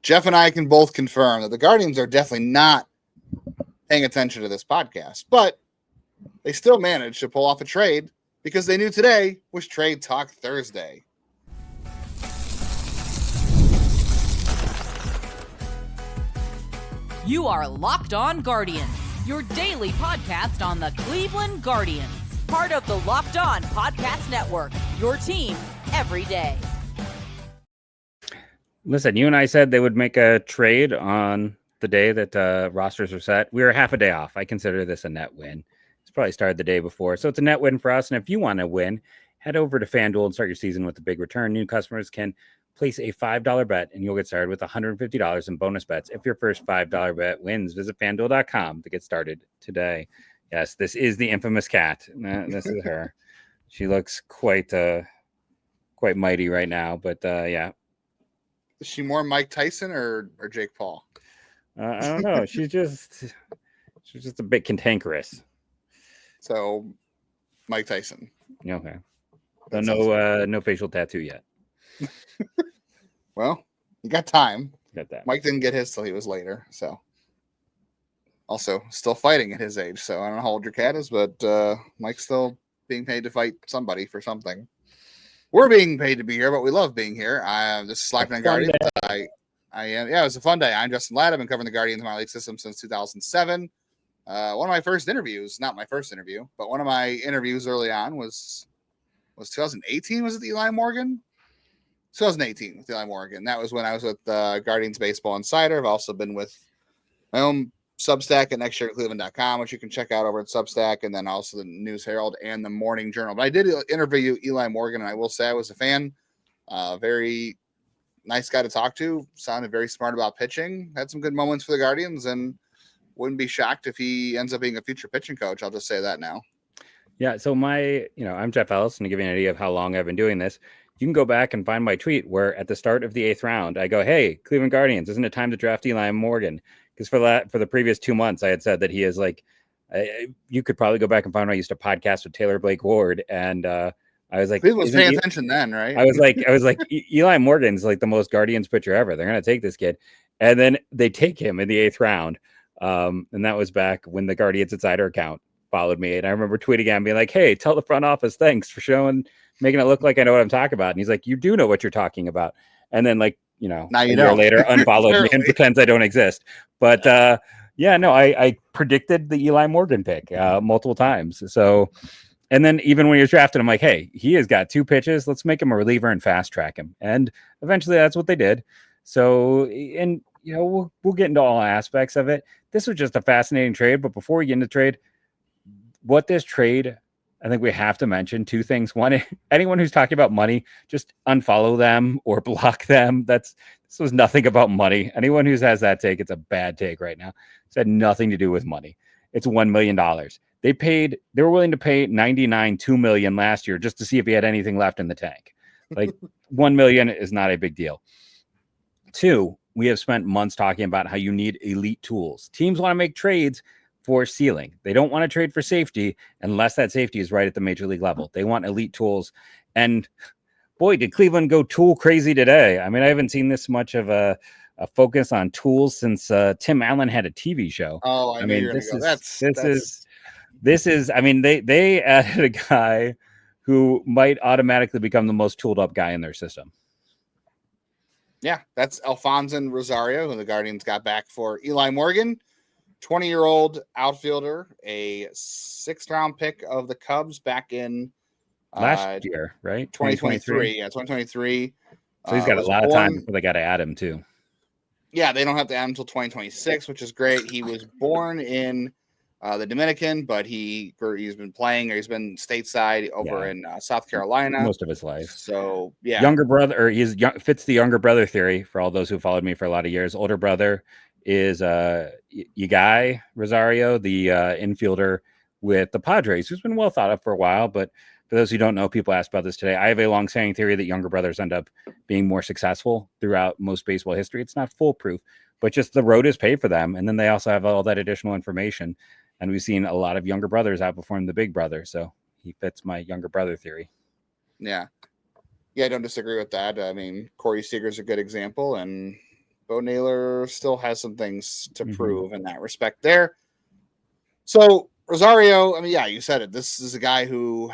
Jeff and I can both confirm that the Guardians are definitely not paying attention to this podcast, but they still managed to pull off a trade because they knew today was Trade Talk Thursday. You are Locked On Guardians, your daily podcast on the Cleveland Guardians. Part of the Locked On Podcast Network, your team every day. Listen, you and I said they would make a trade on the day that rosters are set. We were half a day off. I consider this a net win. It's probably started the day before. So it's a net win for us. And if you want to win, head over to FanDuel and start your season with a big return. New customers can place a $5 bet and you'll get started with $150 in bonus bets. If your first $5 bet wins, visit FanDuel.com to get started today. Yes, this is the infamous cat. This is her. She looks quite mighty right now, but yeah. Is she more Mike Tyson or Jake Paul? I don't know. She's just a bit cantankerous. So Mike Tyson. Okay. So no facial tattoo yet. Well, you got time. Got that. Mike didn't get his till he was later. So also still fighting at his age. So I don't know how old your cat is, but Mike's still being paid to fight somebody for something. We're being paid to be here, but we love being here. This is Locked On Guardians. I am. Yeah, it was a fun day. I'm Justin Ladd. I've been covering the Guardians in my league system since 2007. One of my first interviews, not my first interview, but one of my interviews early on was 2018. Was it the Eli Morgan? 2018 with Eli Morgan. That was when I was with Guardians Baseball Insider. I've also been with my own Substack at nextyearcleveland.com, which you can check out over at Substack, and then also the News Herald and the Morning Journal. But I did interview Eli Morgan, and I will say I was a fan. Very nice guy to talk to. Sounded very smart about pitching. Had some good moments for the Guardians, and wouldn't be shocked if he ends up being a future pitching coach. I'll just say that now. Yeah. So I'm Jeff Ellis, and to give you an idea of how long I've been doing this, you can go back and find my tweet where at the start of the 8th round, I go, "Hey, Cleveland Guardians, isn't it time to draft Eli Morgan?" Because for the previous 2 months, I had said that he is like, you could probably go back and find when I used to podcast with Taylor Blake Ward, and I was like, people was paying attention then, right? I was like, Eli Morgan's like the most Guardians pitcher ever. They're gonna take this kid, and then they take him in the 8th round, and that was back when the Guardians Insider account followed me, and I remember tweeting at him being like, "Hey, tell the front office thanks for making it look like I know what I'm talking about." And he's like, "You do know what you're talking about," and then now you a know. year later unfollowed me and pretends I don't exist. But I predicted the Eli Morgan pick multiple times. So, and then even when he was drafted, I'm like, hey, he has got 2 pitches. Let's make him a reliever and fast track him. And eventually that's what they did. So, and we'll get into all aspects of it. This was just a fascinating trade. But before we get into trade, what this trade, I think we have to mention 2 things. One, anyone who's talking about money, just unfollow them or block them. This was nothing about money. Anyone who has that take, it's a bad take right now. It's had nothing to do with money. It's $1 million. They were willing to pay $2 million last year just to see if he had anything left in the tank. Like $1 million is not a big deal. 2, we have spent months talking about how you need elite tools. Teams want to make trades for ceiling. They don't want to trade for safety unless that safety is right at the major league level. They want elite tools. And boy, did Cleveland go tool crazy today. I mean, I haven't seen this much of a focus on tools since Tim Allen had a TV show. Oh, I mean, this is, I mean, they added a guy who might automatically become the most tooled up guy in their system. Yeah, that's Alfonsin Rosario, who the Guardians got back for Eli Morgan. 20-year-old outfielder, a 6th round pick of the Cubs back in last year, right? 2023. Yeah, 2023. So he's got a lot of time before they got to add him too. Yeah, they don't have to add him until 2026, which is great. He was born in the Dominican, but he's been playing, or he's been stateside over in South Carolina most of his life. So yeah, younger brother, or fits the younger brother theory for all those who followed me for a lot of years. Older brother is Eli Rosario, the infielder with the Padres, who's been well thought of for a while. But for those who don't know, people ask about this today. I have a long-standing theory that younger brothers end up being more successful throughout most baseball history. It's not foolproof, but just the road is paid for them. And then they also have all that additional information. And we've seen a lot of younger brothers outperform the big brother. So he fits my younger brother theory. Yeah. Yeah, I don't disagree with that. I mean, Corey Seager's a good example, and Bo Naylor still has some things to Mhm. prove in that respect there. So Rosario, I mean, yeah, you said it. This is a guy who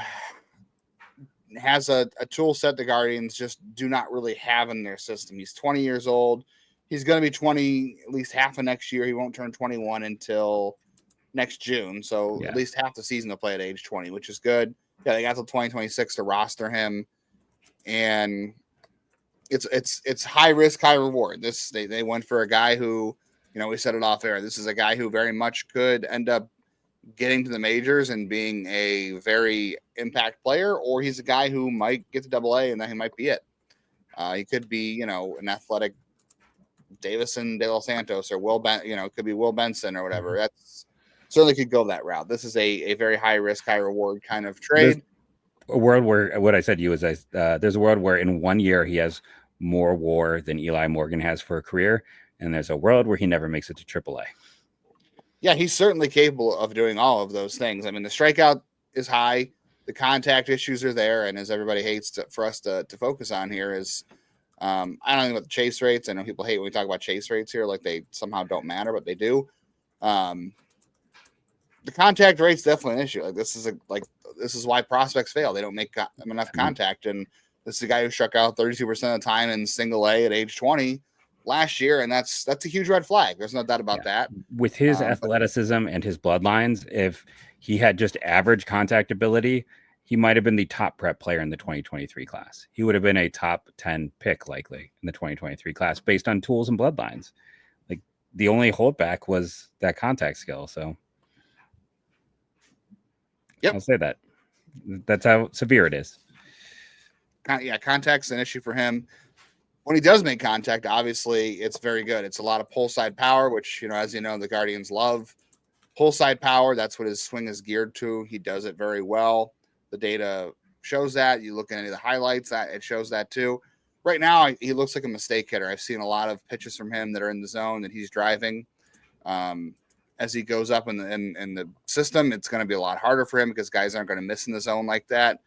has a tool set the Guardians just do not really have in their system. He's 20 years old. He's going to be 20 at least half of next year. He won't turn 21 until next June. So Yeah. at least half the season to play at age 20, which is good. Yeah, they got till 2026 to roster him. And it's high risk, high reward. They went for a guy who, we said it off air. This is a guy who very much could end up getting to the majors and being a very impact player, or he's a guy who might get to AA and then he might be it. He could be, an athletic Davison De Los Santos or it could be Will Benson or whatever. That's certainly could go that route. This is a very high risk, high reward kind of trade. There's a world where what I said to you is there's a world where in 1 year he has more WAR than Eli Morgan has for a career, and there's a world where he never makes it to AAA. Yeah, he's certainly capable of doing all of those things. I mean, the strikeout is high, the contact issues are there, and as everybody hates for us to focus on here is, I don't know about the chase rates. I know people hate when we talk about chase rates here, like they somehow don't matter, but they do. The contact rate's definitely an issue. Like this is why prospects fail. They don't make enough contact, and this is a guy who struck out 32% of the time in single A at age 20 last year, and that's a huge red flag. There's no doubt about that. With his athleticism and his bloodlines, if he had just average contact ability, he might have been the top prep player in the 2023 class. He would have been a top 10 pick likely in the 2023 class based on tools and bloodlines. Like the only holdback was that contact skill. So yep. I'll say that. That's how severe it is. Yeah, contact's an issue for him. When he does make contact, obviously it's very good. It's a lot of pull side power, which, as you know, the Guardians love pull side power. That's what his swing is geared to. He does it very well. The data shows that. You look at any of the highlights, that it shows that too. Right now, he looks like a mistake hitter. I've seen a lot of pitches from him that are in the zone that he's driving. As he goes up in the system, it's going to be a lot harder for him because guys aren't going to miss in the zone like that.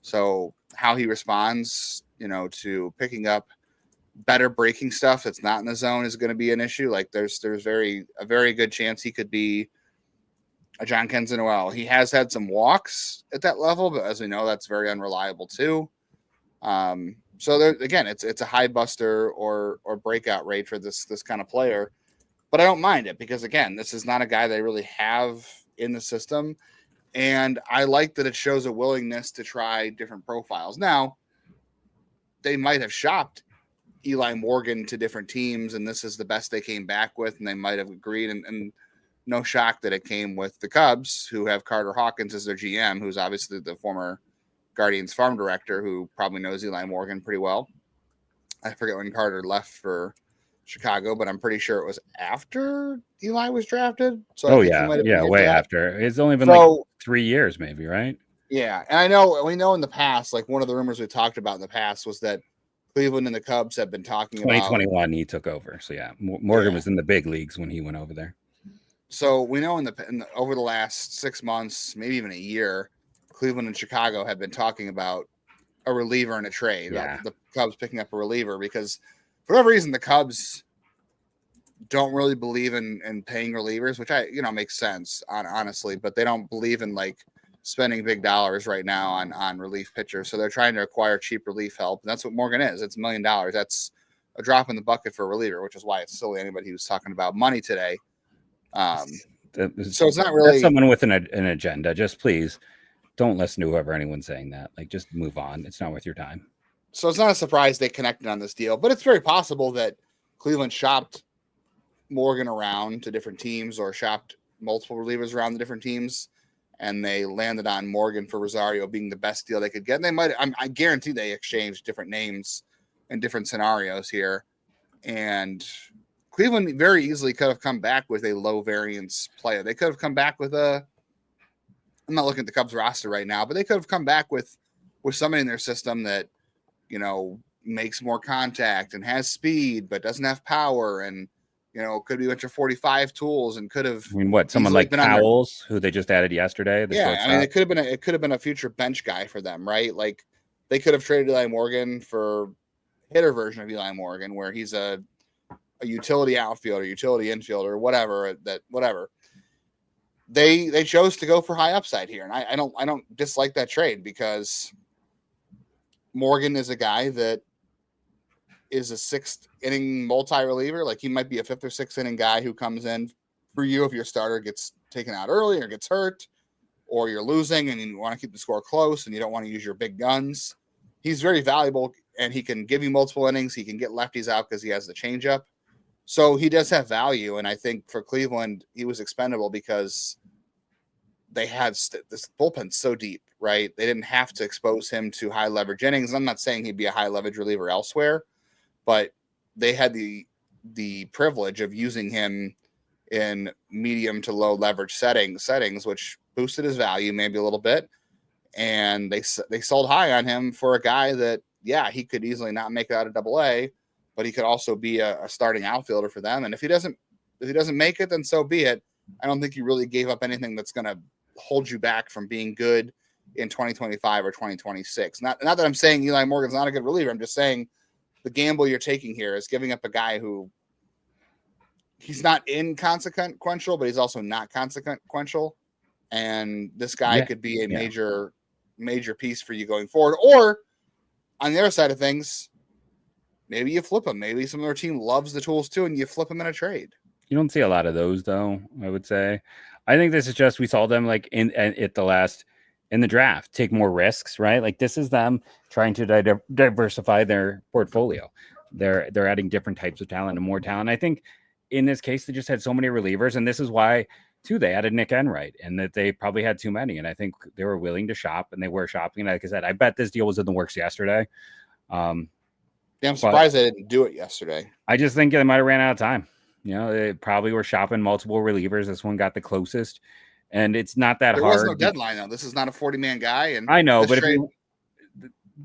So how he responds, to picking up better breaking stuff that's not in the zone is going to be an issue. Like there's a very good chance he could be a John Kenza Noel. He has had some walks at that level, but as we know, that's very unreliable too. So there, again, it's a high buster or breakout rate for this kind of player, but I don't mind it because again, this is not a guy they really have in the system. And I like that it shows a willingness to try different profiles. Now, they might have shopped Eli Morgan to different teams, and this is the best they came back with, and they might have agreed. And no shock that it came with the Cubs, who have Carter Hawkins as their GM, who's obviously the former Guardians farm director, who probably knows Eli Morgan pretty well. I forget when Carter left for Chicago, but I'm pretty sure it was after Eli was drafted. So way after. It's only been 3 years, maybe, right? Yeah, and we know in the past, like one of the rumors we talked about in the past was that Cleveland and the Cubs have been talking 2021 he took over. So yeah, Morgan was in the big leagues when he went over there. So we know over the last 6 months, maybe even a year, Cleveland and Chicago have been talking about a reliever in a trade. Yeah. The Cubs picking up a reliever because for whatever reason the Cubs don't really believe in paying relievers, which makes sense honestly, but they don't believe in like spending big dollars right now on relief pitchers. So they're trying to acquire cheap relief help. And that's what Morgan is. It's $1 million. That's a drop in the bucket for a reliever, which is why it's silly anybody who's talking about money today. So it's not really someone with an agenda. Just please don't listen to anyone's saying that. Like, just move on. It's not worth your time. So it's not a surprise they connected on this deal, but it's very possible that Cleveland shopped Morgan around to different teams or shopped multiple relievers around the different teams, and they landed on Morgan for Rosario being the best deal they could get. And they might, I guarantee they exchanged different names in different scenarios here. And Cleveland very easily could have come back with a low variance player. They could have come back with I'm not looking at the Cubs roster right now, but they could have come back with somebody in their system that, makes more contact and has speed, but doesn't have power. And, could be a bunch of 45 tools and could have. I mean, someone like Powell's, who they just added yesterday. It could have been a future bench guy for them, right? Like they could have traded Eli Morgan for hitter version of Eli Morgan, where he's a a utility outfielder, utility infielder, whatever. They chose to go for high upside here, and I don't dislike that trade because Morgan is a guy that is a sixth inning multi reliever. Like he might be a fifth or sixth inning guy who comes in for you if your starter gets taken out early or gets hurt, or you're losing and you want to keep the score close and you don't want to use your big guns. He's very valuable and he can give you multiple innings. He can get lefties out because he has the changeup. So he does have value. And I think for Cleveland, he was expendable because they had this bullpen so deep, right? They didn't have to expose him to high leverage innings. I'm not saying he'd be a high leverage reliever elsewhere, but they had the privilege of using him in medium to low leverage settings, which boosted his value maybe a little bit. And they sold high on him for a guy that, yeah, he could easily not make it out of AA, but he could also be a starting outfielder for them. And if he doesn't make it, then so be it. I don't think he really gave up anything that's going to hold you back from being good in 2025 or 2026. Not that I'm saying Eli Morgan's not a good reliever. I'm just saying the gamble you're taking here is giving up a guy who he's not inconsequential, but he's also not consequential. And this guy could be a major piece for you going forward. Or on the other side of things, maybe you flip him. Maybe some other team loves the tools too, and you flip him in a trade. You don't see a lot of those, though, I would say. I think this is just we saw them like in the draft take more risks, right? Like this is them trying to diversify their portfolio. They're adding different types of talent and more talent. I think in this case they just had so many relievers, and this is why too they added Nick Enright, and that they probably had too many. And I think they were willing to shop, and they were shopping. And like I said, I bet this deal was in the works yesterday. Yeah, I'm surprised they didn't do it yesterday. I just think they might have ran out of time. You know, they probably were shopping multiple relievers. This one got the closest, and it's not that hard. There was no deadline, though. This is not a 40-man guy. And I know, but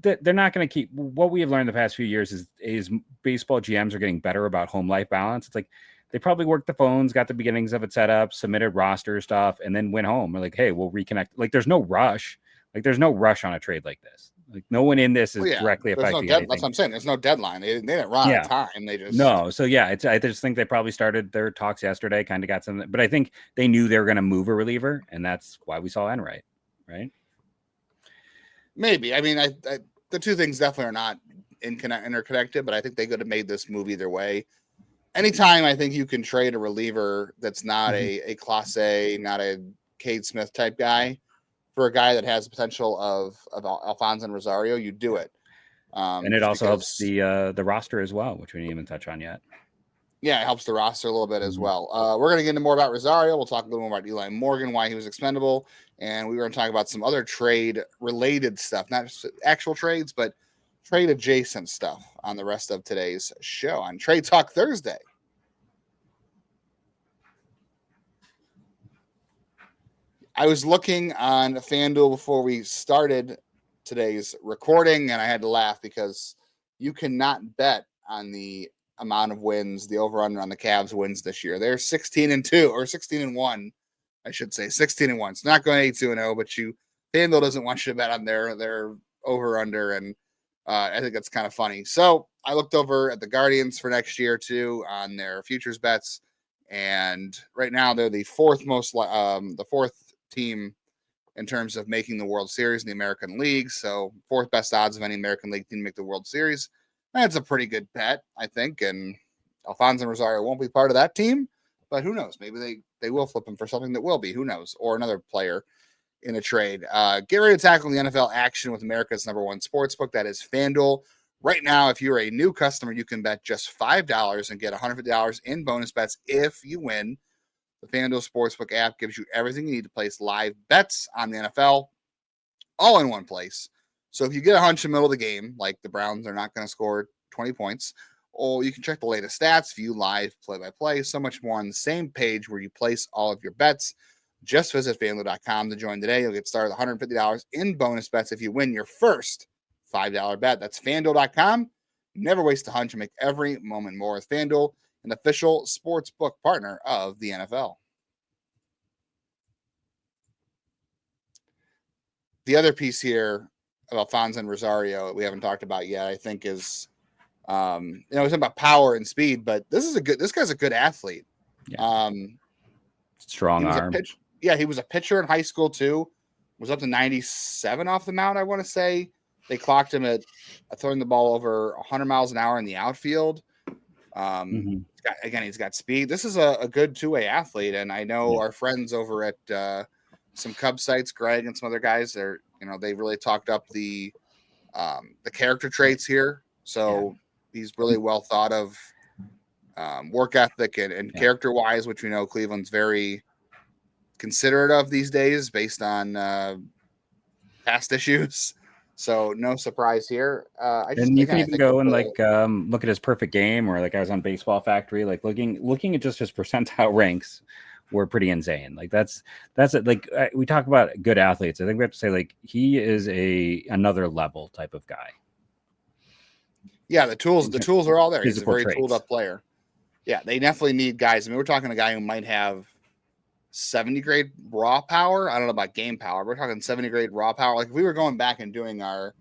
they're not going to keep. What we have learned the past few years is baseball GMs are getting better about home life balance. It's like they probably worked the phones, got the beginnings of it set up, submitted roster stuff, and then went home. We're like, hey, we'll reconnect. Like, there's no rush. Like, there's no rush on a trade like this. Like, no one in this is directly affecting anything. That's what I'm saying. There's no deadline. They didn't run out of time. They just So I just think they probably started their talks yesterday, kind of got something. But I think they knew they were going to move a reliever, and that's why we saw Enright, right? Maybe. I mean, the two things definitely are not interconnected, but I think they could have made this move either way. Anytime I think you can trade a reliever that's not a Class A, not a Cade Smith type guy, for a guy that has the potential of Alfonsin Rosario, you do it. And it also helps the roster as well, which we didn't even touch on yet. Yeah, it helps the roster a little bit as well. We're going to get into more about Rosario. We'll talk a little more about Eli Morgan, why he was expendable. And we were going to talk about some other trade-related stuff, not just actual trades, but trade-adjacent stuff on the rest of today's show on Trade Talk Thursday. I was looking on FanDuel before we started today's recording, and I had to laugh because you cannot bet on the amount of wins, the over-under on the Cavs wins this year. They're 16-2 or 16-1, I should say, 16-1. It's not going 8-2-0, but FanDuel doesn't want you to bet on their over-under, and I think that's kind of funny. So I looked over at the Guardians for next year too on their futures bets, and right now they're the fourth team in terms of making the World Series in the American League. So fourth best odds of any American League team to make the World Series. That's a pretty good bet, I think. And Alfonsin Rosario won't be part of that team, but who knows? Maybe they will flip him for something that will be. Who knows? Or another player in a trade. Get ready to tackle the NFL action with America's #1 sportsbook. That is FanDuel. Right now, if you're a new customer, you can bet just $5 and get $150 in bonus bets if you win. The FanDuel Sportsbook app gives you everything you need to place live bets on the NFL all in one place. So if you get a hunch in the middle of the game, like the Browns are not going to score 20 points, or you can check the latest stats, view live play-by-play, so much more on the same page where you place all of your bets. Just visit FanDuel.com to join today. You'll get started with $150 in bonus bets if you win your first $5 bet. That's FanDuel.com. Never waste a hunch and make every moment more with FanDuel, an official sportsbook partner of the NFL. The other piece here of Alfonsin Rosario we haven't talked about yet, I think, is It's about power and speed, but this guy's a good athlete. Yeah. Strong arm. He was a pitcher in high school too. Was up to 97 off the mound, I want to say. They clocked him at throwing the ball over 100 miles an hour in the outfield. He's got speed. This is a good two-way athlete, and I know our friends over at some Cubs sites, Greg and some other guys, they really talked up the character traits here. So he's really well thought of, work ethic and character-wise, which we know Cleveland's very considerate of these days based on past issues. So no surprise here. You can even go and look at his perfect game, or like I was on Baseball Factory, like looking at just his percentile ranks were pretty insane. Like that's it. Like we talk about good athletes. I think we have to say like he is another level type of guy. Yeah, the tools are all there. He's a very tooled up player. Yeah, they definitely need guys. I mean, we're talking a guy who might have 70 grade raw power. I don't know about game power. We're talking 70 grade raw power. Like if we were going back and doing our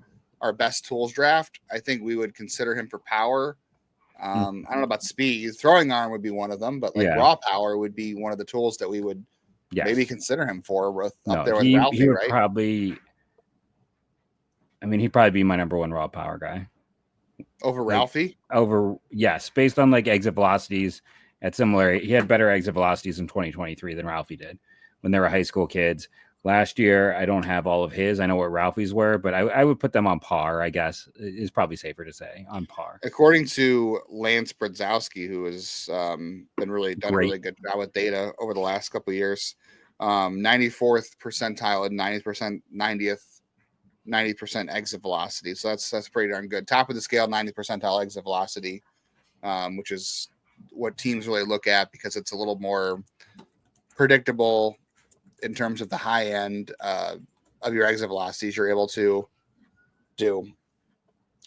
best tools draft, I think we would consider him for power. I don't know about speed. Throwing arm would be one of them, but raw power would be one of the tools that we would maybe consider him for up there with Ralphie, he would right? He'd probably be my number one raw power guy. Over Ralphie? Yes. Based on exit velocities at similar, he had better exit velocities in 2023 than Ralphie did when they were high school kids. Last year, I don't have all of his. I know what Ralphie's were, but I would put them on par, I guess, is probably safer to say, on par. According to Lance Bradzowski, who has done a really good job with data over the last couple of years, 94th percentile and 90% exit velocity. So that's pretty darn good. Top of the scale, 90th percentile exit velocity, which is what teams really look at because it's a little more predictable in terms of the high end of your exit velocities you're able to do.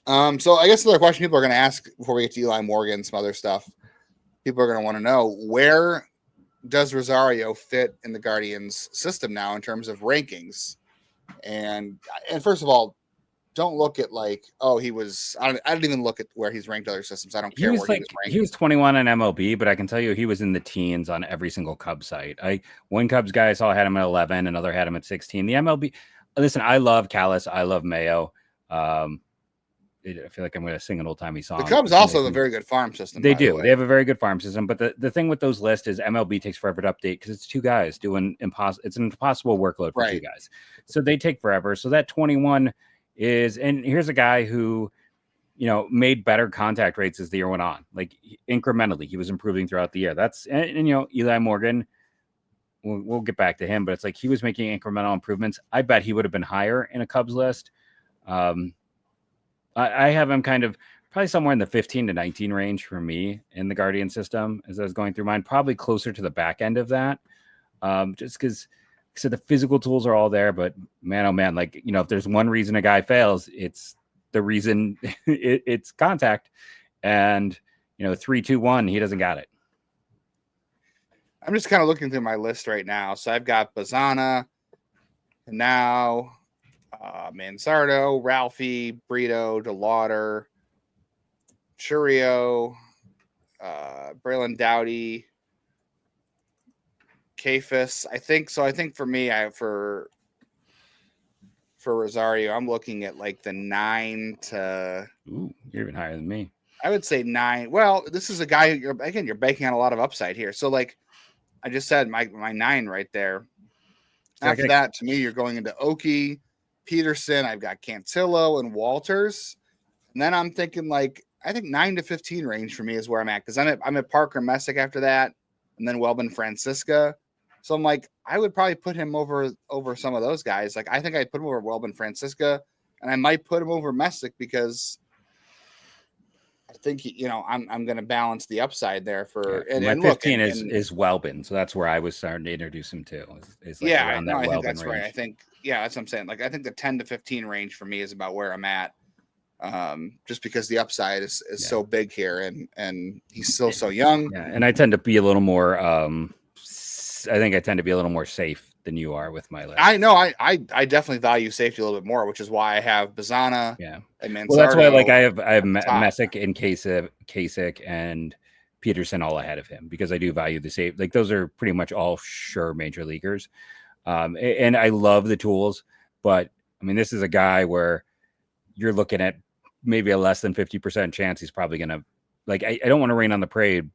So I guess another question people are going to ask before we get to Eli Morgan and some other stuff, people are going to want to know, where does Rosario fit in the Guardians system now in terms of rankings? And first of all, don't look at he was. I don't even look at where he's ranked other systems. I don't care where he was ranked. He was 21 on MLB, but I can tell you he was in the teens on every single Cubs site. One Cubs guy I saw had him at 11, another had him at 16. The MLB. Listen, I love Callis. I love Mayo. I feel like I'm going to sing an old timey song. The Cubs also have a very good farm system. They do. They have a very good farm system. But the thing with those lists is MLB takes forever to update because it's two guys doing it's an impossible workload for two guys. So they take forever. So that 21 is, and here's a guy who, made better contact rates as the year went on. Incrementally, he was improving throughout the year. That's, and Eli Morgan, we'll get back to him, but it's he was making incremental improvements. I bet he would have been higher in a Cubs list. I have him kind of probably somewhere in the 15 to 19 range for me in the Guardian system as I was going through mine, probably closer to the back end of that. Just because the physical tools are all there, but man, oh man, if there's one reason a guy fails, it's the reason it's contact. And 3-2-1, he doesn't got it. I'm just kind of looking through my list right now. So I've got Bazana, now Mansardo, Ralphie, Brito, DeLauder, Churio, Braylon Dowdy, Kafis. I think for me, for Rosario, I'm looking at the 9 to. Ooh, you're even higher than me. I would say 9. Well, this is a guy you're banking on a lot of upside here. So I just said, my 9 right there. After that, to me, you're going into Oki, Peterson. I've got Cantillo and Walters, and then I'm thinking I think 9 to 15 range for me is where I'm at because I'm at Parker Messick after that, and then Welbin Francisca. So I'm I would probably put him over some of those guys. I think I'd put him over Welbin Francisca, and I might put him over Messick because I think I'm going to balance the upside there for. Yeah, and 15 is Welbin, so that's where I was starting to introduce him to. I think that's right. I think that's what I'm saying. I think the 10 to 15 range for me is about where I'm at. Just because the upside is so big here, and he's still so young. Yeah, and I tend to be a little more. I think I tend to be a little more safe than you are with my list. I know I definitely value safety a little bit more, which is why I have Bazzana and Mansardo. Well, that's why I have Messick and Kasich and Peterson all ahead of him, because I do value the safe. Like, those are pretty much all sure major leaguers. And I love the tools, but I mean, this is a guy where you're looking at maybe a less than 50% chance he's probably going to, like, I don't want to rain on the parade,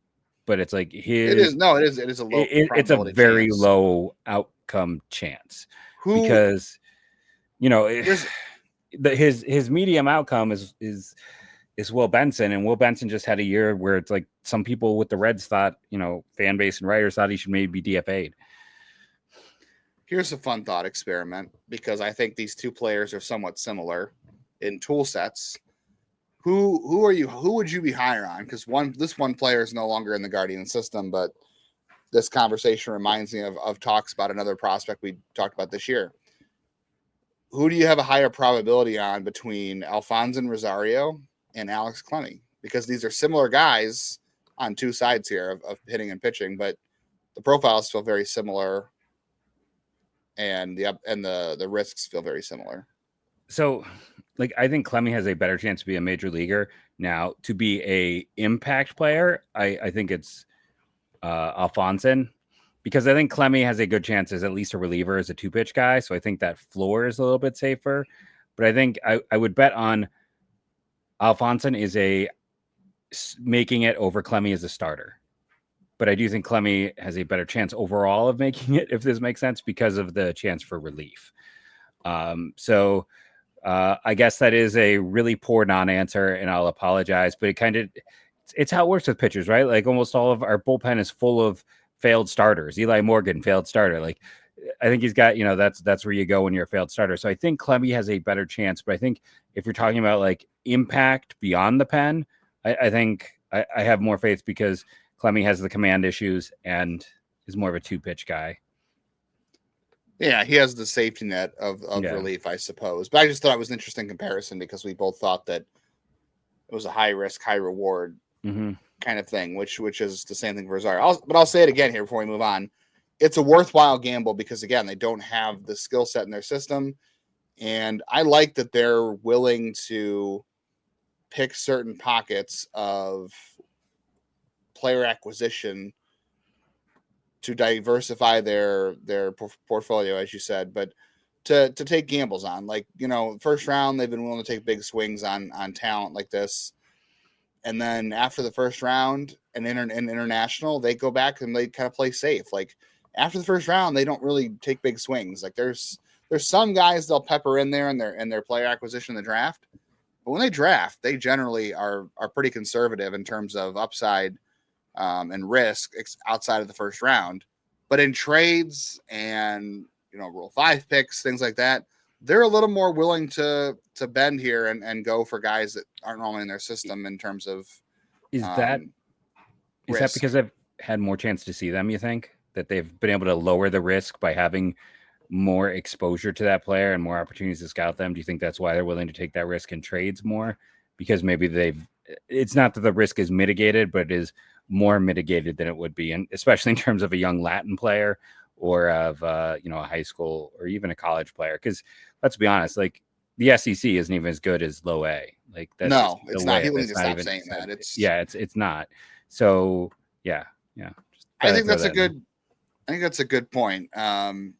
but it's like it is a low it's a very chance. low outcome chance, because his medium outcome is Will Benson, and Will Benson just had a year where it's like some people with the Reds thought, fan base and writers thought he should maybe be DFA'd. Here's a fun thought experiment, because I think these two players are somewhat similar in tool sets. Who would you be higher on? Because this one player is no longer in the Guardian system, but this conversation reminds me of talks about another prospect we talked about this year. Who do you have a higher probability on between Alfonsin Rosario and Alex Clemmie? Because these are similar guys on two sides here of hitting and pitching, but the profiles feel very similar, and the risks feel very similar. So, like, I think Clemmie has a better chance to be a major leaguer. Now, to be a impact player, I think it's Alfonsin, because I think Clemmie has a good chance as at least a reliever, as a 2-pitch guy. So I think that floor is a little bit safer. But I think I would bet on Alfonsin is making it over Clemmie as a starter. But I do think Clemmie has a better chance overall of making it, if this makes sense, because of the chance for relief. So I guess that is a really poor non-answer, and I'll apologize, but it's how it works with pitchers, right? Like, almost all of our bullpen is full of failed starters. Eli Morgan, failed starter. Like, I think he's got, that's where you go when you're a failed starter. So I think Clemmie has a better chance, but I think if you're talking about like impact beyond the pen, I think I have more faith, because Clemmie has the command issues and is more of a 2-pitch guy. Yeah, he has the safety net of relief, I suppose. But I just thought it was an interesting comparison, because we both thought that it was a high risk, high reward kind of thing, which is the same thing for Rosario. But I'll say it again here before we move on. It's a worthwhile gamble, because, again, they don't have the skill set in their system. And I like that they're willing to pick certain pockets of player acquisition to diversify their portfolio, as you said, but to take gambles on, like, first round, they've been willing to take big swings on talent like this. And then after the first round and international, they go back and they kind of play safe. Like, after the first round, they don't really take big swings. Like, there's some guys they'll pepper in there in their player acquisition in the draft. But when they draft, they generally are pretty conservative in terms of upside and risk outside of the first round. But in trades and, Rule 5 picks, things like that, they're a little more willing to bend here and go for guys that aren't normally in their system in terms of Is that because I've had more chance to see them, you think? That they've been able to lower the risk by having more exposure to that player and more opportunities to scout them? Do you think that's why they're willing to take that risk in trades more? Because maybe it's not that the risk is mitigated, but it is more mitigated than it would be, and especially in terms of a young Latin player or of a high school or even a college player. Because let's be honest, like, the SEC isn't even as good as low A. Like, that's no, it's not. People need to stop saying that. It's not. So yeah. I think that's a good point. The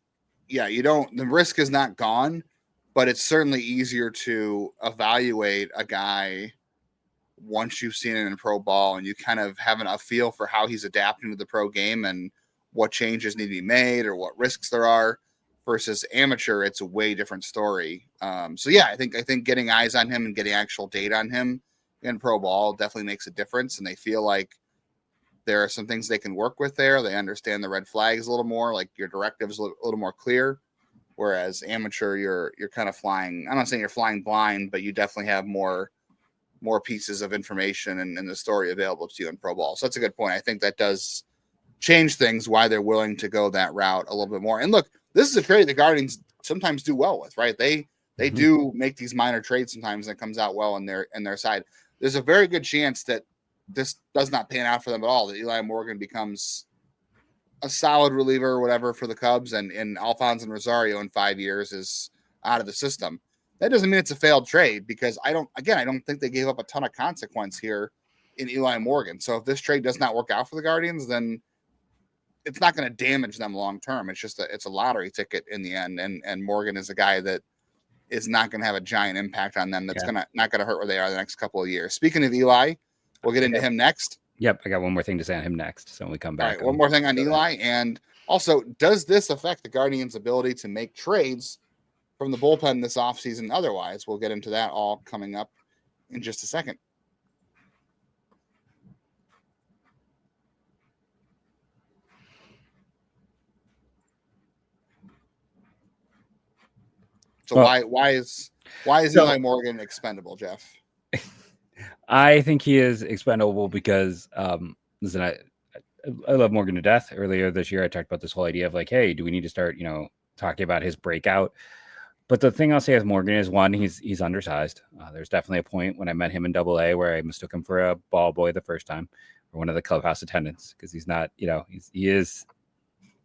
risk is not gone, but it's certainly easier to evaluate a guy once you've seen it in pro ball and you kind of have a feel for how he's adapting to the pro game and what changes need to be made or what risks there are. Versus amateur, it's a way different story. I think getting eyes on him and getting actual data on him in pro ball definitely makes a difference, and they feel like there are some things they can work with there. They understand the red flags a little more, like your directives a little more clear. Whereas amateur, you're kind of flying. I'm not saying you're flying blind, but you definitely have more pieces of information and the story available to you in pro ball. So that's a good point. I think that does change things, why they're willing to go that route a little bit more. And look, this is a trade the Guardians sometimes do well with, right? They do make these minor trades sometimes that comes out well in their side. There's a very good chance that this does not pan out for them at all, that Eli Morgan becomes a solid reliever or whatever for the Cubs, and Alfonsin Rosario in 5 years is out of the system. That doesn't mean it's a failed trade, because I don't think they gave up a ton of consequence here in Eli Morgan. So if this trade does not work out for the Guardians, then it's not going to damage them long term. It's just it's a lottery ticket in the end, and Morgan is a guy that is not going to have a giant impact on them. That's not going to hurt where they are the next couple of years. Speaking of Eli, we'll get into him next. Yep, I got one more thing to say on him next. So when we come back, all right, one more thing on Eli, and also, does this affect the Guardians' ability to make trades from the bullpen this offseason? Otherwise, we'll get into that all coming up in just a second. So why is Eli Morgan expendable, Jeff? I think he is expendable because listen, I love Morgan to death. Earlier this year, I talked about this whole idea of like, hey, do we need to start, talking about his breakout? But the thing I'll say with Morgan is, one, he's undersized. There's definitely a point when I met him in AA where I mistook him for a ball boy the first time, or one of the clubhouse attendants, because he's not, he's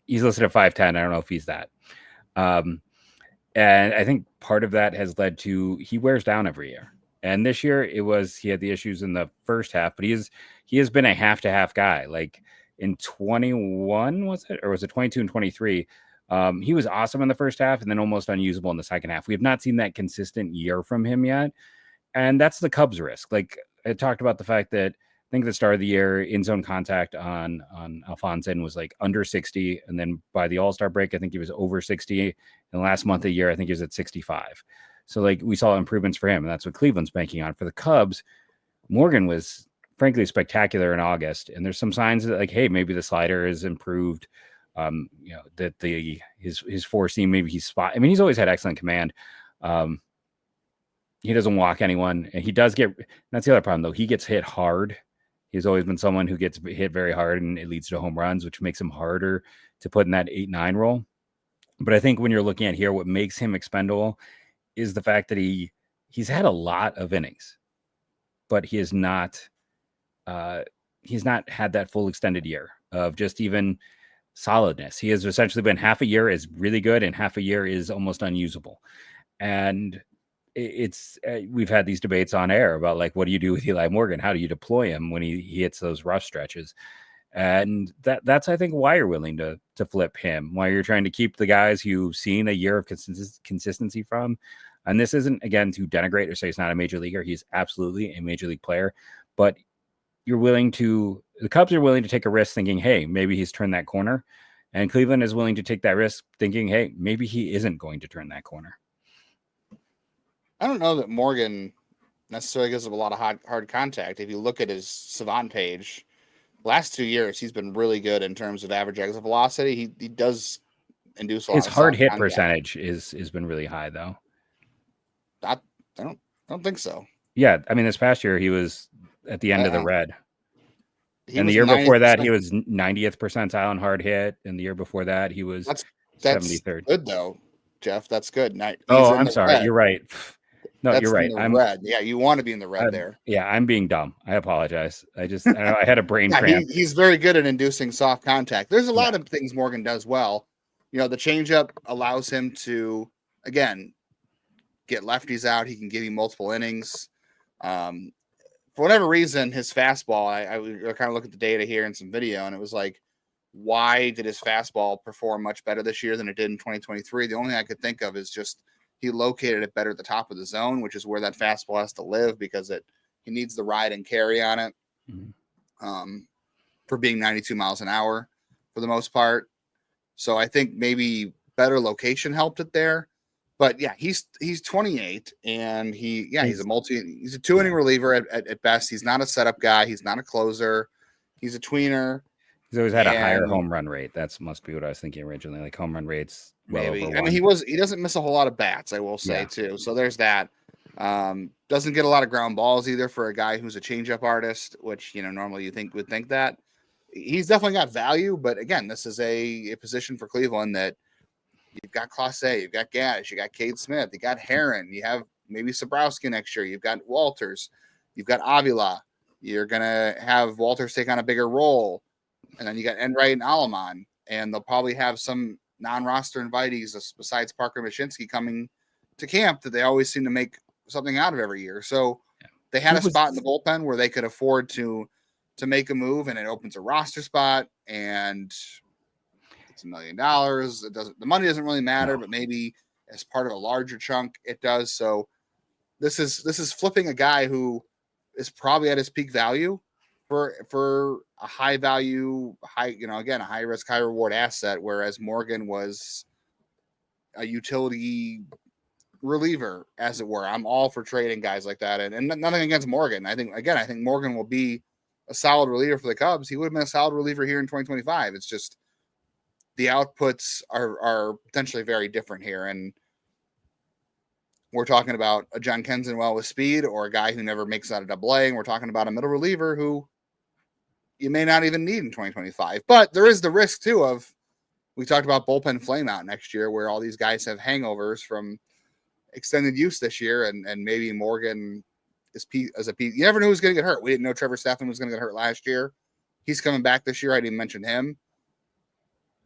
listed at 5'10". I don't know if he's that. And I think part of that has led to he wears down every year. And this year he had the issues in the first half, but he has been a half to half guy. Like in 21, was it? Or was it 22 and 23? He was awesome in the first half and then almost unusable in the second half. We have not seen that consistent year from him yet. And that's the Cubs risk. Like I talked about the fact that I think at the start of the year, in zone contact on Alfonsin was like under 60. And then by the All-Star break, I think he was over 60. In the last month of the year, I think he was at 65. So like we saw improvements for him, and that's what Cleveland's banking on. For the Cubs, Morgan was frankly spectacular in August. And there's some signs that like, hey, maybe the slider is improved. That his four seam, maybe he's spot. I mean, he's always had excellent command. He doesn't walk anyone, and he does get. That's the other problem, though. He gets hit hard. He's always been someone who gets hit very hard, and it leads to home runs, which makes him harder to put in that 8-9 role. But I think when you're looking at here, what makes him expendable is the fact that he's had a lot of innings, but he has not. He's not had that full extended year of just even solidness. He has essentially been half a year is really good and half a year is almost unusable. And it's we've had these debates on air about like, what do you do with Eli Morgan? How do you deploy him when he hits those rough stretches? And that's I think why you're willing to flip him, why you're trying to keep the guys you've seen a year of consistency from. And this isn't, again, to denigrate or say he's not a major leaguer. He's absolutely a major league player, but the Cubs are willing to take a risk thinking, hey, maybe he's turned that corner. And Cleveland is willing to take that risk thinking, hey, maybe he isn't going to turn that corner. I don't know that Morgan necessarily gives up a lot of hard contact. If you look at his Savant page, last 2 years, he's been really good in terms of average exit velocity. He does induce a lot his of hard hit contact. percentage has been really high, though. I don't think so. Yeah, I mean, this past year, he was at the end of the red. And the year 90%. before that, he was 90th percentile in hard hit. And the year before that, he was 73rd. Good, though, Jeff. That's good. I'm sorry. Red. You're right. No, that's you're right. I'm red. Yeah, you want to be in the red there. Yeah, I'm being dumb. I apologize. I had a brain cramp. He's very good at inducing soft contact. There's a lot of things Morgan does well. The changeup allows him to, again, get lefties out. He can give you multiple innings. For whatever reason, his fastball, I kind of look at the data here and some video, and it was like, why did his fastball perform much better this year than it did in 2023? The only thing I could think of is just he located it better at the top of the zone, which is where that fastball has to live because he needs the ride and carry on it for being 92 miles an hour for the most part. So I think maybe better location helped it there. But yeah, he's 28 and he's a 2-inning reliever at best. He's not a setup guy. He's not a closer. He's a tweener. He's always had a higher home run rate. That must be what I was thinking originally. Like home run rates. Maybe. I mean, he doesn't miss a whole lot of bats, I will say too. So there's that. Doesn't get a lot of ground balls either for a guy who's a changeup artist, which normally would think that. He's definitely got value, but again, this is a position for Cleveland that you've got Clase, you've got Gaddis, you got Cade Smith, you got Herron, you have maybe Sobrowski next year, you've got Walters, you've got Avila, you're gonna have Walters take on a bigger role, and then you got Enright and Alaman. and they'll probably have some non-roster invitees besides Parker Mashinsky coming to camp that they always seem to make something out of every year. So they had a spot in the bullpen where they could afford to make a move, and it opens a roster spot, and it's $1 million. The money doesn't really matter, but maybe as part of a larger chunk, it does. So this is flipping a guy who is probably at his peak value for a high value, a high risk, high reward asset, whereas Morgan was a utility reliever, as it were. I'm all for trading guys like that, and nothing against Morgan. I think Morgan will be a solid reliever for the Cubs. He would have been a solid reliever here in 2025. It's just the outputs are potentially very different here, and we're talking about a John Kensenwell with speed, or a guy who never makes out of AA, and we're talking about a middle reliever who you may not even need in 2025. But there is the risk too of, we talked about bullpen flame out next year, where all these guys have hangovers from extended use this year, and maybe Morgan is as a piece. You never knew who was going to get hurt. We didn't know Trevor Stafford was going to get hurt last year. He's coming back this year. I didn't mention him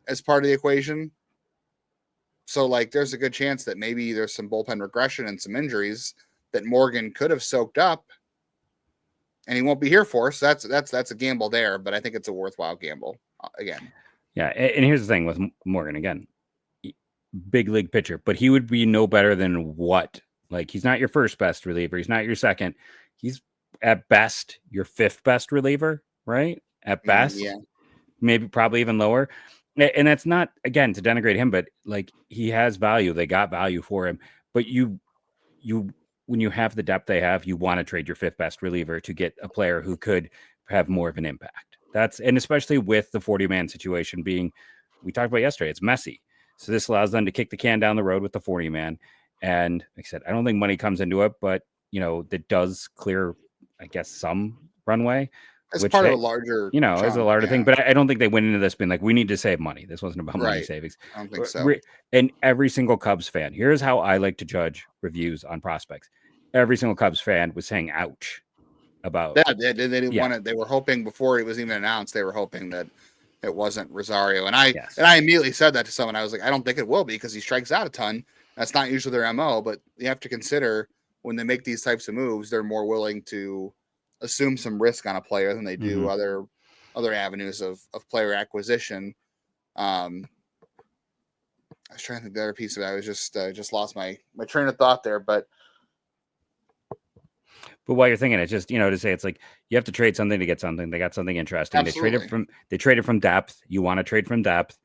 as part of the equation. So, like, there's a good chance that maybe there's some bullpen regression and some injuries that Morgan could have soaked up, and he won't be here for. So that's a gamble there, but I think it's a worthwhile gamble again. Yeah, and here's the thing with Morgan again. Big league pitcher, but he would be no better than what? Like, he's not your first best reliever. He's not your second. He's at best your fifth best reliever, right? At best, maybe probably even lower. And that's not, again, to denigrate him, but like, he has value. They got value for him. But you when you have the depth they have, you want to trade your fifth best reliever to get a player who could have more of an impact. And especially with the 40-man situation being, we talked about yesterday, it's messy. So this allows them to kick the can down the road with the 40-man. And like I said, I don't think money comes into it, but, that does clear, I guess, some runway. As part of a larger, as a larger thing. But I don't think they went into this being like, we need to save money. This wasn't about money savings. I don't think so. And every single Cubs fan, here's how I like to judge reviews on prospects. Every single Cubs fan was saying, ouch, about they didn't want it. They were hoping, before it was even announced, they were hoping that it wasn't Rosario. And I immediately said that to someone. I was like, I don't think it will be, because he strikes out a ton. That's not usually their MO, but you have to consider, when they make these types of moves, they're more willing to assume some risk on a player than they do other avenues of player acquisition. I was trying to think the other piece of it. I was just lost my train of thought there, but while you're thinking it, just, to say, it's like, you have to trade something to get something. They got something interesting. Absolutely. They traded from depth. You want to trade from depth.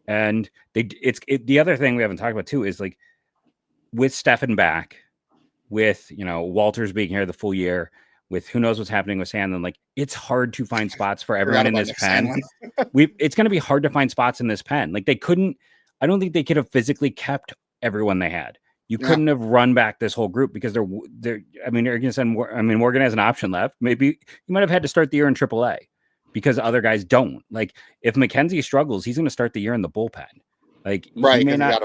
And the other thing we haven't talked about too is, like, with Stefan back, with, Walters being here the full year, with who knows what's happening with Sandlin, like, it's hard to find spots for everyone in this pen. It's going to be hard to find spots in this pen. Like, I don't think they could have physically kept everyone they had. You couldn't have run back this whole group, because they're going to send Morgan has an option left. Maybe you might have had to start the year in AAA, because other guys don't. Like, if McKenzie struggles, he's going to start the year in the bullpen. Like, he may not,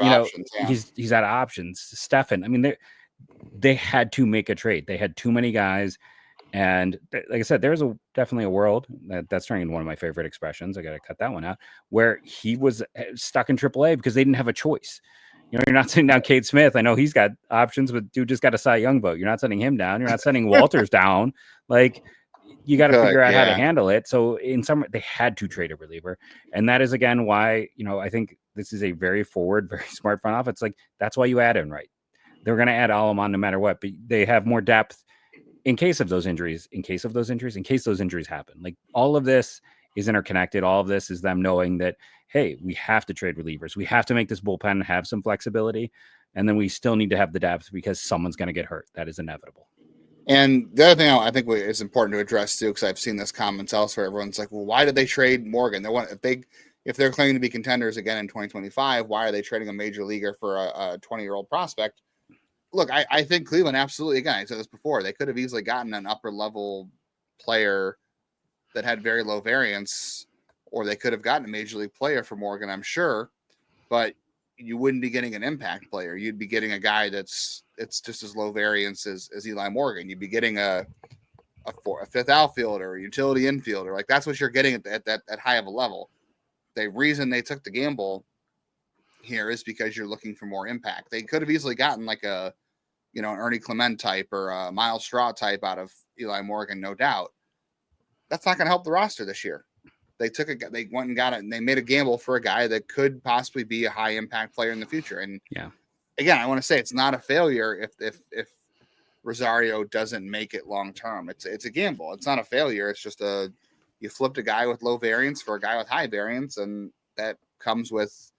he's out of options. Stefan, they had to make a trade. They had too many guys. And like I said, there's definitely a world that's turning into one of my favorite expressions. I got to cut that one out, where he was stuck in AAA because they didn't have a choice. You're not sending down Cade Smith. I know he's got options, but dude just got a Cy Young vote. You're not sending him down. You're not sending Walters down. Like, you got to figure out how to handle it. So they had to trade a reliever. And that is, again, why, I think this is a very forward, very smart front office. Like, that's why you add in, right? They're going to add Alomon no matter what, but they have more depth in case of those injuries, in case those injuries happen. Like, all of this is interconnected. All of this is them knowing that, hey, we have to trade relievers. We have to make this bullpen have some flexibility. And then we still need to have the depth, because someone's going to get hurt. That is inevitable. And the other thing I think is important to address too, because I've seen this comments elsewhere, everyone's like, well, why did they trade Morgan? If they're claiming to be contenders again in 2025, why are they trading a major leaguer for a 20-year-old prospect? Look, I think Cleveland absolutely, again, I said this before, they could have easily gotten an upper level player that had very low variance, or they could have gotten a major league player for Morgan, I'm sure, but you wouldn't be getting an impact player. You'd be getting a guy it's just as low variance as Eli Morgan. You'd be getting a fifth outfielder, a utility infielder. Like, that's what you're getting at that high of a level. the reason they took the gamble here is because you're looking for more impact. They could have easily gotten like an Ernie Clement type or a Miles Straw type out of Eli Morgan, no doubt. That's not going to help the roster this year. They went and got it, and they made a gamble for a guy that could possibly be a high impact player in the future. And again, I want to say it's not a failure if Rosario doesn't make it long term. It's a gamble. It's not a failure. It's just you flipped a guy with low variance for a guy with high variance, and that comes with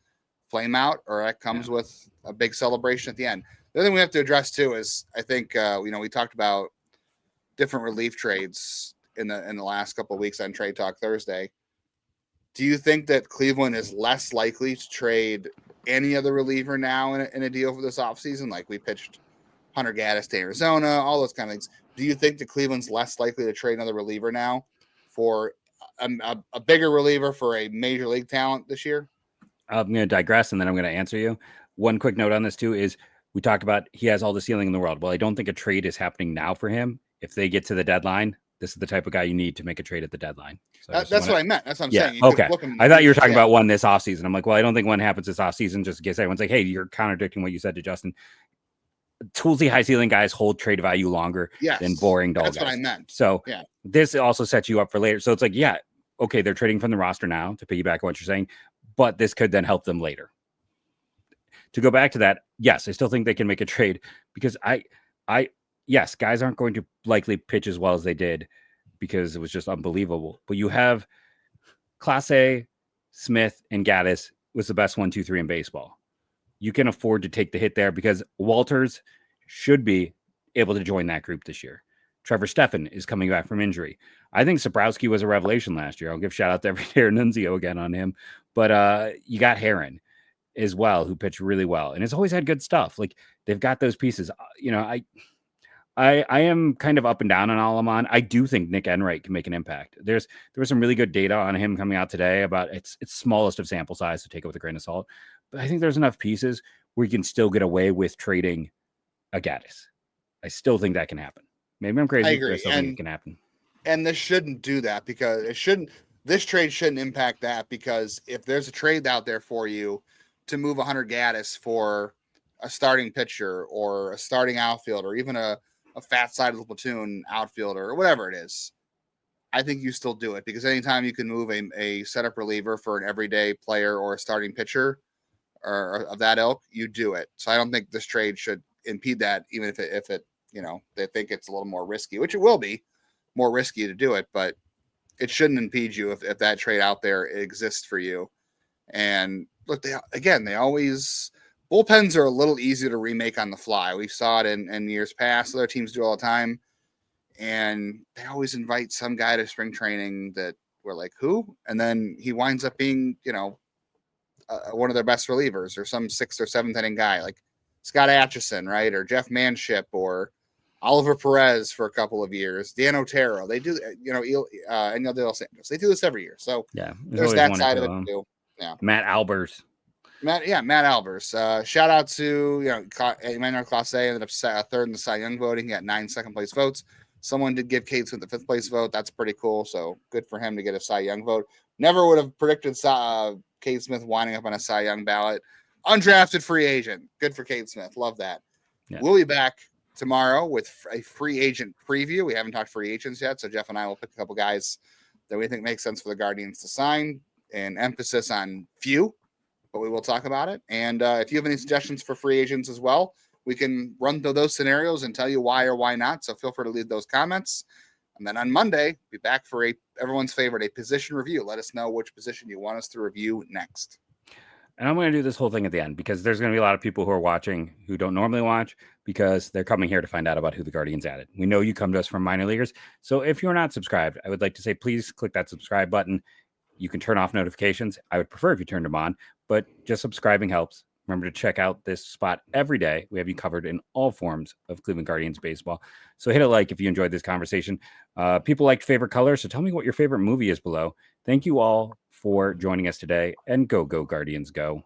flame out, or that comes with a big celebration at the end. The other thing we have to address too is I think we talked about different relief trades in the last couple of weeks on Trade Talk Thursday. Do you think that Cleveland is less likely to trade any other reliever now in a deal for this offseason? Like we pitched Hunter Gaddis to Arizona, all those kind of things. Do you think that Cleveland's less likely to trade another reliever now for a bigger reliever for a major league talent this year? I'm going to digress, and then I'm going to answer you. One quick note on this, too, is we talked about he has all the ceiling in the world. Well, I don't think a trade is happening now for him. If they get to the deadline, this is the type of guy you need to make a trade at the deadline. So that's what I meant. That's what I'm saying. Okay. I thought you were talking about one this offseason. I'm like, well, I don't think one happens this offseason just in case everyone's like, hey, you're contradicting what you said to Justin. Toolsy high ceiling guys hold trade value longer than boring dull guys. That's what I meant. So this also sets you up for later. So it's like, okay, they're trading from the roster now to piggyback on what you're saying, but this could then help them later. To go back to that, yes, I still think they can make a trade because yes, guys aren't going to likely pitch as well as they did because it was just unbelievable. But you have Class A, Smith, and Gaddis was the best 1, 2, 3 in baseball. You can afford to take the hit there because Walters should be able to join that group this year. Trevor Stephan is coming back from injury. I think Sabrowski was a revelation last year. I'll give shout out to Everyday Nunzio again on him. But you got Heron as well, who pitched really well and has always had good stuff. Like they've got those pieces. I am kind of up and down on Alamon. I do think Nick Enright can make an impact. There was some really good data on him coming out today about it's smallest of sample size, to take it with a grain of salt. But I think there's enough pieces where you can still get away with trading a Gaddis. I still think that can happen. Maybe I'm crazy. I agree. But I still think it can happen. And this shouldn't do that because this trade shouldn't impact that, because if there's a trade out there for you to move Hunter Gaddis for a starting pitcher or a starting outfielder, or even a fat side of the platoon outfielder or whatever it is, I think you still do it, because anytime you can move a setup reliever for an everyday player or a starting pitcher or of that ilk, you do it. So I don't think this trade should impede that, even if it they think it's a little more risky, which it will be more risky to do it, but it shouldn't impede you if that trade out there exists for you. And look, bullpens are a little easier to remake on the fly. We saw it in years past. Other teams do all the time. And they always invite some guy to spring training that we're like, who? And then he winds up being, one of their best relievers, or some 6th or 7th inning guy like Scott Atchison, right? Or Jeff Manship, or Oliver Perez for a couple of years, Dan Otero. They do, and De Los Santos. They do this every year. So there's that side of it too. Yeah. Matt Albers. Matt Albers. Shout out to Emmanuel Clase, ended up third in the Cy Young voting. He got 9 second-place votes. Someone did give Cade Smith the 5th-place vote. That's pretty cool. So good for him to get a Cy Young vote. Never would have predicted Cade Smith winding up on a Cy Young ballot. Undrafted free agent. Good for Cade Smith. Love that. Yeah. We'll be back tomorrow with a free agent preview. We haven't talked free agents yet, so Jeff and I will pick a couple guys that we think make sense for the Guardians to sign, and emphasis on few, but we will talk about it. And if you have any suggestions for free agents as well, we can run through those scenarios and tell you why or why not. So feel free to leave those comments. And then on Monday, be back for everyone's favorite, a position review. Let us know which position you want us to review next. And I'm going to do this whole thing at the end, because there's going to be a lot of people who are watching who don't normally watch, because they're coming here to find out about who the Guardians added. We know you come to us from minor leaguers. So if you're not subscribed, I would like to say, please click that subscribe button. You can turn off notifications. I would prefer if you turned them on, but just subscribing helps. Remember to check out this spot every day. We have you covered in all forms of Cleveland Guardians baseball. So hit a like if you enjoyed this conversation. People liked favorite colors, so tell me what your favorite movie is below. Thank you all for joining us today, and go Guardians, go.